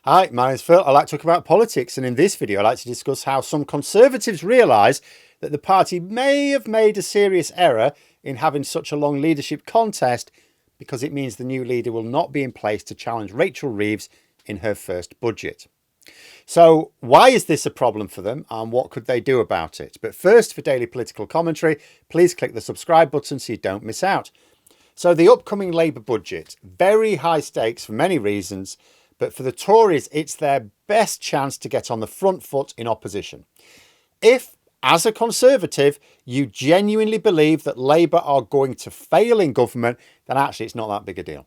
Hi, my name's Phil. I like to talk about politics, and in this video I like to discuss how some Conservatives realise that the party may have made a serious error in having such a long leadership contest, because it means the new leader will not be in place to challenge Rachel Reeves in her first budget. So why is this a problem for them, and what could they do about it? But first, for daily political commentary, please click the subscribe button so you don't miss out. So the upcoming Labour budget, very high stakes for many reasons, but for the Tories, it's their best chance to get on the front foot in opposition. If, as a Conservative, you genuinely believe that Labour are going to fail in government, then actually it's not that big a deal.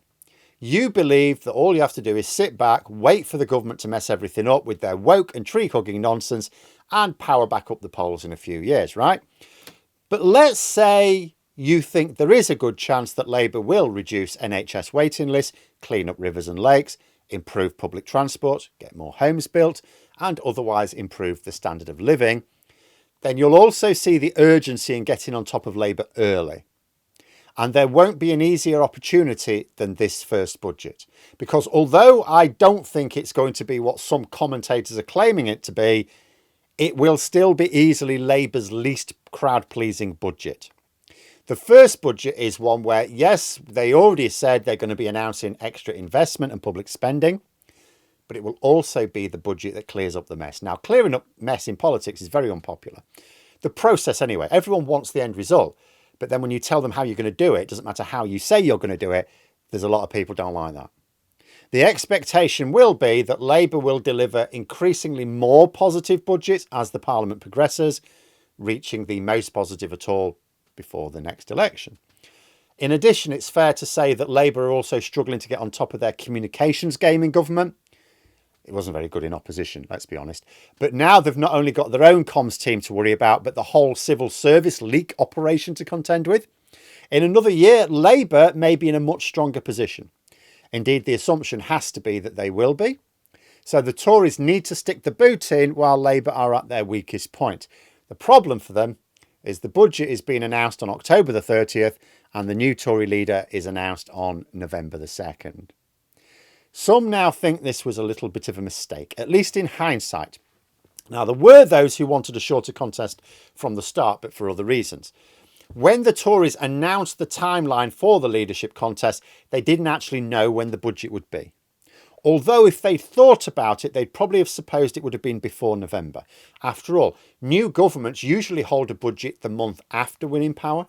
You believe that all you have to do is sit back, wait for the government to mess everything up with their woke and tree-hugging nonsense, and power back up the polls in a few years, right? But let's say you think there is a good chance that Labour will reduce NHS waiting lists, clean up rivers and lakes, improve public transport, get more homes built, and otherwise improve the standard of living. Then you'll also see the urgency in getting on top of Labour early. And there won't be an easier opportunity than this first budget. Because although I don't think it's going to be what some commentators are claiming it to be, it will still be easily Labour's least crowd-pleasing budget. The first budget is one where, yes, they already said they're going to be announcing extra investment and public spending, but it will also be the budget that clears up the mess. Now, clearing up mess in politics is very unpopular. The process anyway, everyone wants the end result, but then when you tell them how you're going to do it, it doesn't matter how you say you're going to do it, there's a lot of people don't like that. The expectation will be that Labour will deliver increasingly more positive budgets as the Parliament progresses, reaching the most positive at all before the next election. In addition, it's fair to say that Labour are also struggling to get on top of their communications game in government. It wasn't very good in opposition, let's be honest. But now they've not only got their own comms team to worry about, but the whole civil service leak operation to contend with. In another year, Labour may be in a much stronger position. Indeed, the assumption has to be that they will be. So the Tories need to stick the boot in while Labour are at their weakest point. The problem for them is the budget is being announced on October the 30th and the new Tory leader is announced on November the 2nd. Some now think this was a little bit of a mistake, at least in hindsight. Now, there were those who wanted a shorter contest from the start, but for other reasons. When the Tories announced the timeline for the leadership contest, they didn't actually know when the budget would be. Although if they'd thought about it, they'd probably have supposed it would have been before November. After all, new governments usually hold a budget the month after winning power.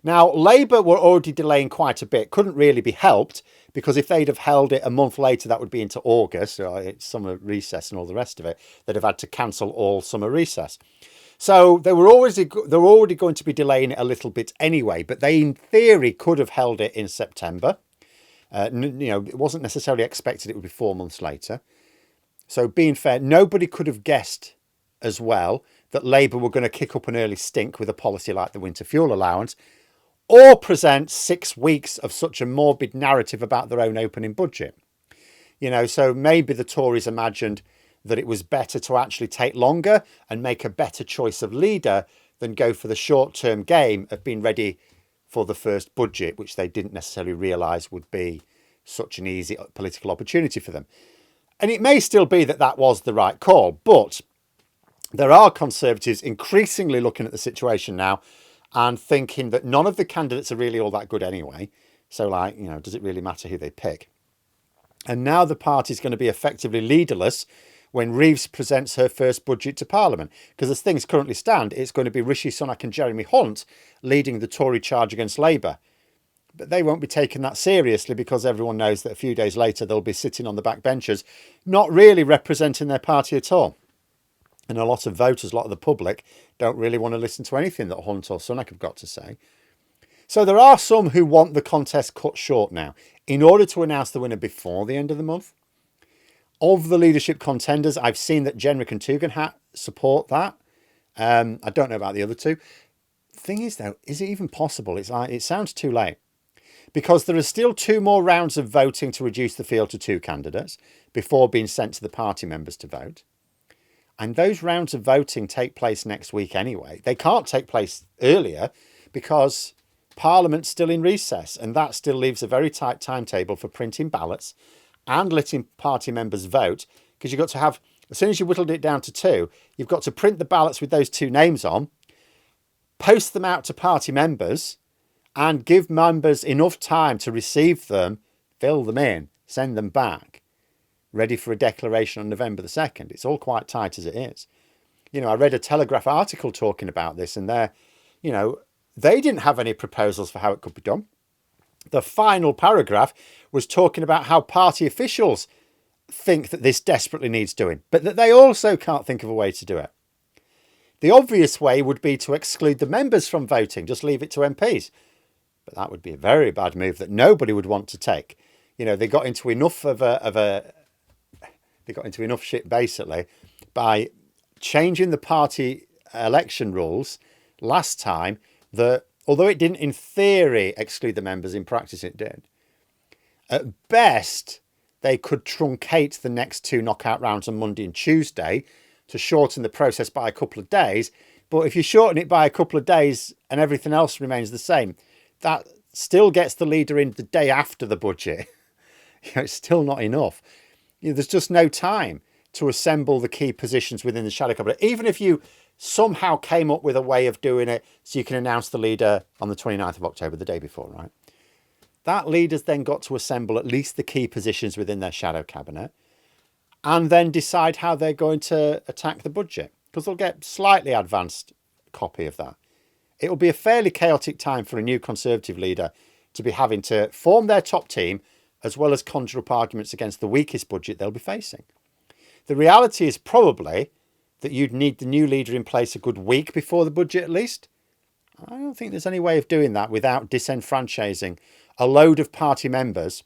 Now, Labour were already delaying quite a bit, couldn't really be helped, because if they'd have held it a month later, that would be into August, it's summer recess and all the rest of it. They'd have had to cancel all summer recess. So they were already going to be delaying it a little bit anyway, but they in theory could have held it in September. It wasn't necessarily expected it would be 4 months later. So being fair, nobody could have guessed as well that Labour were going to kick up an early stink with a policy like the winter fuel allowance, or present 6 weeks of such a morbid narrative about their own opening budget. So maybe the Tories imagined that it was better to actually take longer and make a better choice of leader than go for the short-term game of being ready for the first budget, which they didn't necessarily realise would be such an easy political opportunity for them. And it may still be that that was the right call, but there are Conservatives increasingly looking at the situation now and thinking that none of the candidates are really all that good anyway. So, does it really matter who they pick? And now the party's going to be effectively leaderless when Reeves presents her first budget to Parliament. Because as things currently stand, it's going to be Rishi Sunak and Jeremy Hunt leading the Tory charge against Labour. But they won't be taking that seriously, because everyone knows that a few days later they'll be sitting on the back benches, not really representing their party at all. And a lot of voters, a lot of the public, don't really want to listen to anything that Hunt or Sunak have got to say. So there are some who want the contest cut short now, in order to announce the winner before the end of the month. Of the leadership contenders, I've seen that Jenrick and Tugendhat support that. I don't know about the other two. The thing is, though, is it even possible? It sounds too late. Because there are still 2 more rounds of voting to reduce the field to 2 candidates before being sent to the party members to vote. And those rounds of voting take place next week anyway. They can't take place earlier because Parliament's still in recess, and that still leaves a very tight timetable for printing ballots and letting party members vote, because you've got to have, as soon as you whittled it down to 2, you've got to print the ballots with those 2 names on, post them out to party members, and give members enough time to receive them, fill them in, send them back, ready for a declaration on November the 2nd. It's all quite tight as it is. I read a Telegraph article talking about this, and they didn't have any proposals for how it could be done. The final paragraph was talking about how party officials think that this desperately needs doing, but that they also can't think of a way to do it. The obvious way would be to exclude the members from voting, just leave it to MPs. But that would be a very bad move that nobody would want to take. They got into enough they got into enough shit basically by changing the party election rules last time that, although it didn't in theory exclude the members, in practice it did. At best, they could truncate the next 2 knockout rounds on Monday and Tuesday to shorten the process by a couple of days. But if you shorten it by a couple of days and everything else remains the same, that still gets the leader in the day after the budget. It's still not enough. There's just no time to assemble the key positions within the shadow cabinet. Even if you somehow came up with a way of doing it so you can announce the leader on the 29th of October, the day before, right? That leader's then got to assemble at least the key positions within their shadow cabinet and then decide how they're going to attack the budget, because they'll get slightly advanced copy of that. It will be a fairly chaotic time for a new Conservative leader to be having to form their top team as well as conjure up arguments against the weakest budget they'll be facing. The reality is probably that you'd need the new leader in place a good week before the budget at least. I don't think there's any way of doing that without disenfranchising a load of party members,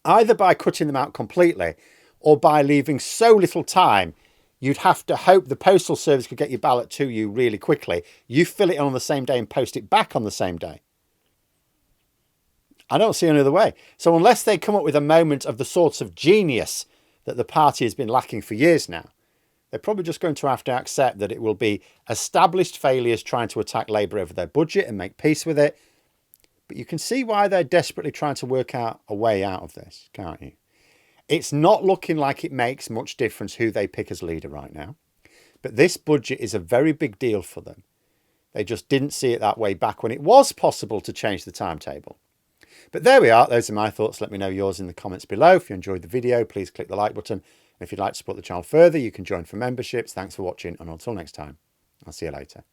either by cutting them out completely or by leaving so little time you'd have to hope the postal service could get your ballot to you really quickly. You fill it in on the same day and post it back on the same day. I don't see any other way. So unless they come up with a moment of the sorts of genius that the party has been lacking for years now, they're probably just going to have to accept that it will be established failures trying to attack Labour over their budget and make peace with it. But you can see why they're desperately trying to work out a way out of this, can't you? It's not looking like it makes much difference who they pick as leader right now. But this budget is a very big deal for them. They just didn't see it that way back when it was possible to change the timetable. But there we are. Those are my thoughts. Let me know yours in the comments below. If you enjoyed the video, please click the like button. And if you'd like to support the channel further, you can join for memberships. Thanks for watching. And until next time, I'll see you later.